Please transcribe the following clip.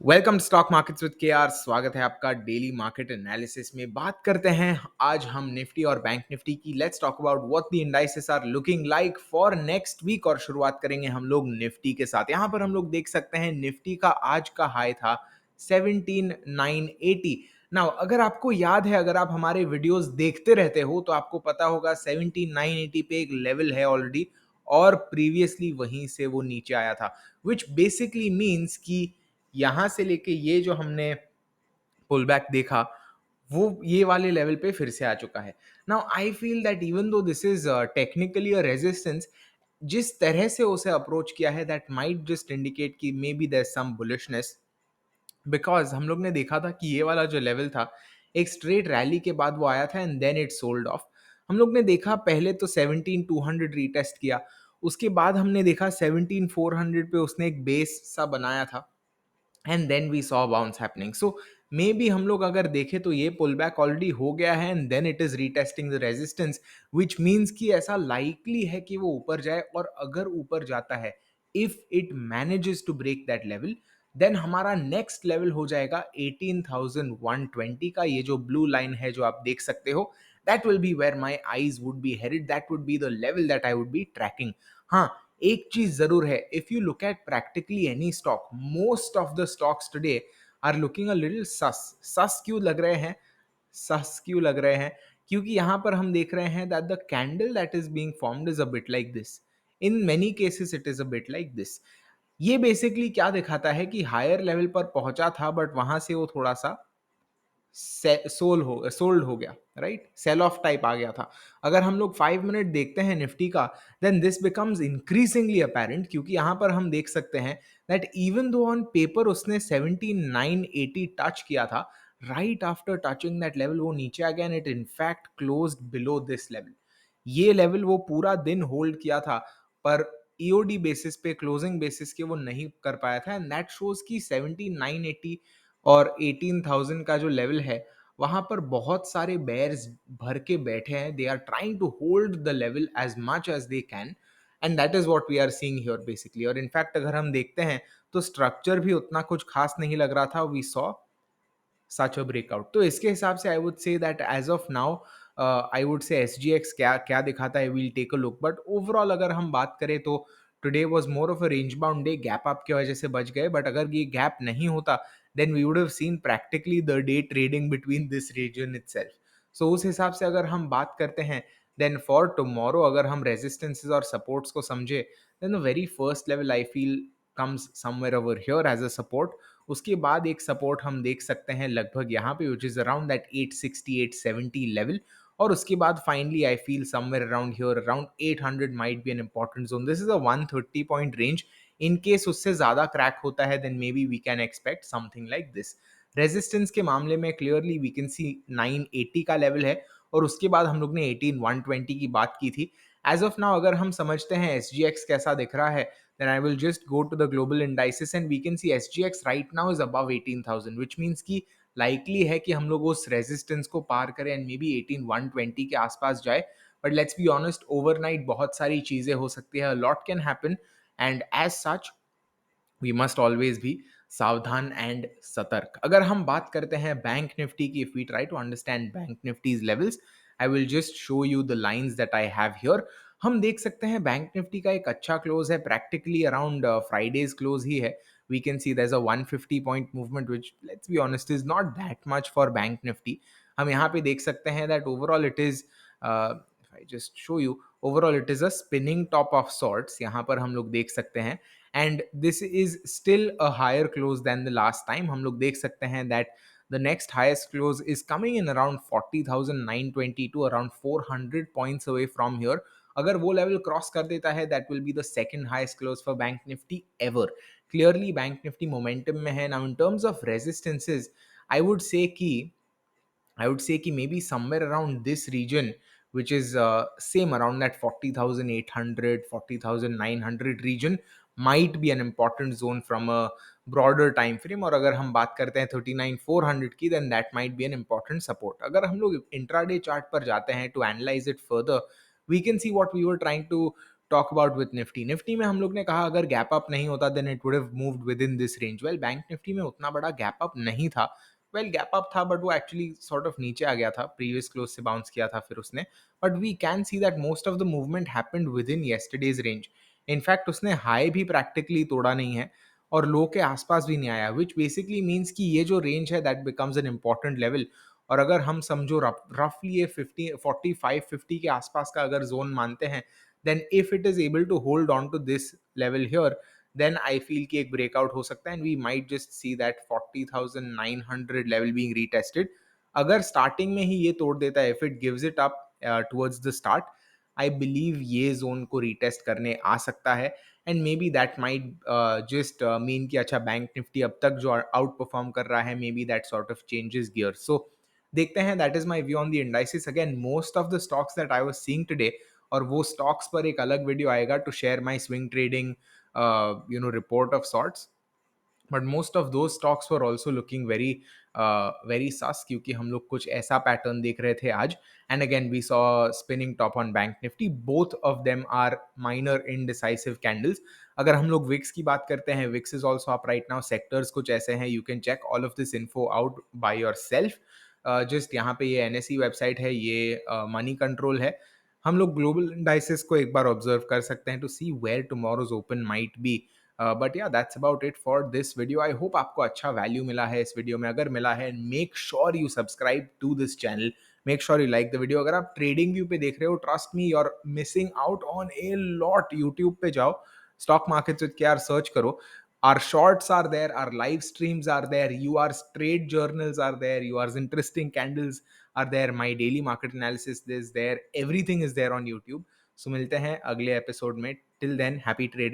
Welcome stock markets with KR. स्वागत है आपका डेली मार्केट एनालिसिस में। बात करते हैं आज हम निफ्टी और बैंक निफ्टी की। Let's talk about what the indices are looking like for next week. और शुरुआत करेंगे हम लोग निफ्टी के साथ। यहां पर हम लोग देख सकते हैं निफ्टी का आज का हाई था 17980। नाउ अगर आपको याद है, अगर आप हमारे वीडियोस देखते रहते हो तो आपको पता होगा 17980 पे एक लेवल है ऑलरेडी, और प्रीवियसली वहीं से वो नीचे आया था, विच बेसिकली मीन्स कि यहां से लेके ये जो हमने पुल बैक देखा, वो ये वाले लेवल पे फिर से आ चुका है। Now I feel that even दो this is technically a resistance, जिस तरह से उसे अप्रोच किया है दैट माइट जस्ट इंडिकेट कि may be there some bullishness. Because हम लोग ने देखा था कि ये वाला जो लेवल था, एक स्ट्रेट रैली के बाद वो आया था and then it sold off. हम लोग ने देखा पहले तो 17200 रीटेस्ट किया, उसके बाद हमने देखा 17400 पे उसने एक बेस सा बनाया था and then we saw bounce happening. So maybe हम लोग अगर देखें तो ये पुल बैक ऑलरेडी हो गया है and then it is retesting the resistance, which means कि ऐसा लाइकली है कि वो ऊपर जाए। और अगर ऊपर जाता है, if it manages to break that level, then हमारा नेक्स्ट लेवल हो जाएगा 18120 का। ये जो ब्लू लाइन है जो आप देख सकते हो, that will be where my eyes would be headed, that would be the level that I would be tracking. हाँ, एक चीज जरूर है, if you look at practically any stock, most of the stocks today are looking a little sus. Sus क्यों लग रहे हैं? सस क्यों लग रहे हैं? क्योंकि यहां पर हम देख रहे हैं that the candle that is being formed is a bit like this. In many cases it is a bit like this. ये बेसिकली क्या दिखाता है कि हायर लेवल पर पहुंचा था, बट वहां से वो थोड़ा सा सोल्ड हो गया, राइट? सेल ऑफ टाइप आ गया था। अगर हम लोग 5 मिनट देखते हैं निफ्टी का, then this becomes increasingly apparent, क्योंकि यहां पर हम देख सकते हैं that even though on paper उसने 17980 टच किया था, right after touching that level वो नीचे आ गया and it in fact closed below this level. ये लेवल वो पूरा दिन होल्ड किया था, पर ईओडी बेसिस पे, क्लोजिंग बेसिस के वो नहीं कर पाया था, एंड दैट शोज की 17980 और 18000 का जो लेवल है, वहां पर बहुत सारे बेयर्स भर के बैठे हैं। They are trying to hold the level as much as they can, and that is what we are seeing here basically. और इनफैक्ट अगर हम देखते हैं तो स्ट्रक्चर भी उतना कुछ खास नहीं लग रहा था। We saw such a breakout. तो इसके हिसाब से I would say that as of now, I would say SGX क्या क्या दिखाता है, we'll take a look. But overall अगर हम बात करें तो today was more of a range bound day. Gap up की वजह से बच गए, बट अगर ये गैप नहीं होता, then we would have seen practically the day trading between this region itself. So उस हिसाब से अगर हम बात करते हैं, देन फॉर टुमारो अगर हम रेजिस्टेंसेस और सपोर्ट्स को समझे, then the very first level I feel comes somewhere over here as a support. उसके बाद एक सपोर्ट हम देख सकते हैं लगभग यहाँ पे, which is around that 860 870 level. और उसके बाद finally I feel somewhere around here around 800 might be an important zone. This is a 130 point range. In case उससे ज्यादा क्रैक होता है, then maybe we can expect something like this. Resistance के मामले में क्लियरली वी कैन सी 980 का level है, और उसके बाद हम लोग ने 18120 की बात की थी। एज ऑफ नाउ अगर हम समझते हैं एसजीएक्स कैसा दिख रहा है, then I will just go to the global indices and we can see SGX right now is above 18,000, which means कि likely है कि हम लोग उस resistance को पार करें and maybe 18120 के आसपास जाए। But let's be honest, overnight बहुत सारी चीजें हो सकती है, a lot can happen, and as such we must always be सावधान एंड सतर्क। अगर हम बात करते हैं बैंक निफ्टी की, if we try to understand bank Nifty's levels, I will just show you the lines that I have here. हम देख सकते हैं बैंक निफ्टी का एक अच्छा क्लोज है, प्रैक्टिकली अराउंड फ्राइडेज क्लोज ही है। We can see there's a 150 point movement, which let's be honest is not that much for bank Nifty. हम यहाँ पे देख सकते हैं that overall it is, if I just show you, overall it is a spinning top of sorts। यहाँ पर हम लोग देख सकते हैं, and this is still a higher close than the last time। हम लोग देख सकते हैं that the next highest close is coming in around 40,920 to around 400 points away from here। अगर वो लेवल क्रॉस कर देता है, that will be the second highest close for bank nifty ever। clearly bank nifty momentum में है। now in terms of resistances, i would say कि maybe somewhere around this region, which is same around that 40,800 40,900 region, might be an important zone from a broader time frame। और अगर हम बात करते हैं 39,400 की, then that might be an important support। अगर हम लोग इंट्राडे चार्ट पर जाते हैं to analyze it further, we can see what we were trying to talk about with Nifty. Nifty में हम लोग ने कहा अगर gap up नहीं होता then it would have moved within this range. Well, Bank Nifty में उतना बड़ा gap up नहीं था. Well, gap up था but वो actually sort of नीचे आ गया था. Previous close से bounce किया था फिर उसने. But we can see that most of the movement happened within yesterday's range. In fact, उसने high भी practically तोड़ा नहीं है और low के आसपास भी नहीं आया, which basically means कि ये जो range है that becomes an important level. और अगर हम समझो रफली ये 45-50 के आसपास का अगर जोन मानते हैं, then if it is able to hold on to this level here, then I feel कि एक ब्रेकआउट हो सकता है and we might just see that 40,900 level being retested. अगर स्टार्टिंग में ही ये तोड़ देता है, if it gives it up towards the start, I believe ये जोन को रीटेस्ट करने आ सकता है and may be that might just mean कि अच्छा बैंक निफ्टी अब तक जो आउट परफॉर्म कर रहा है, may B that sort of changes gear. So देखते हैं. That is my view on the indices. Again most of the stocks that I was seeing today, और वो स्टॉक्स पर एक अलग वीडियो आएगा to share my swing trading report of sorts. But most of those stocks were also looking very sus, क्योंकि हम लोग कुछ ऐसा पैटर्न देख रहे थे आज. And again we saw spinning top on bank Nifty. Both of them are minor indecisive candles. अगर हम लोग विक्स की बात करते हैं, VIX is also up right now. Sectors कुछ ऐसे हैं, you can check all of this info out by yourself. Just यहाँ पे ये NSE वेबसाइट है, ये मनी कंट्रोल है. हम लोग ग्लोबल इंडाइसेस को एक बार ऑब्जर्व कर सकते हैं to see where tomorrow's open might be. But yeah that's about it for this video. I hope आपको अच्छा वैल्यू मिला है इस वीडियो में. अगर मिला है, make sure you subscribe to this channel, make sure you like the video. अगर आप ट्रेडिंग व्यू पे देख रहे हो, trust me, you are missing out on a lot. YouTube पे जाओ, stock markets with KR search करो. Our shorts are there, our live streams are there, your trade journals are there, your interesting candles are there, my daily market analysis is there, everything is there on YouTube. So मिलते हैं अगले episode में. Till then, happy trading.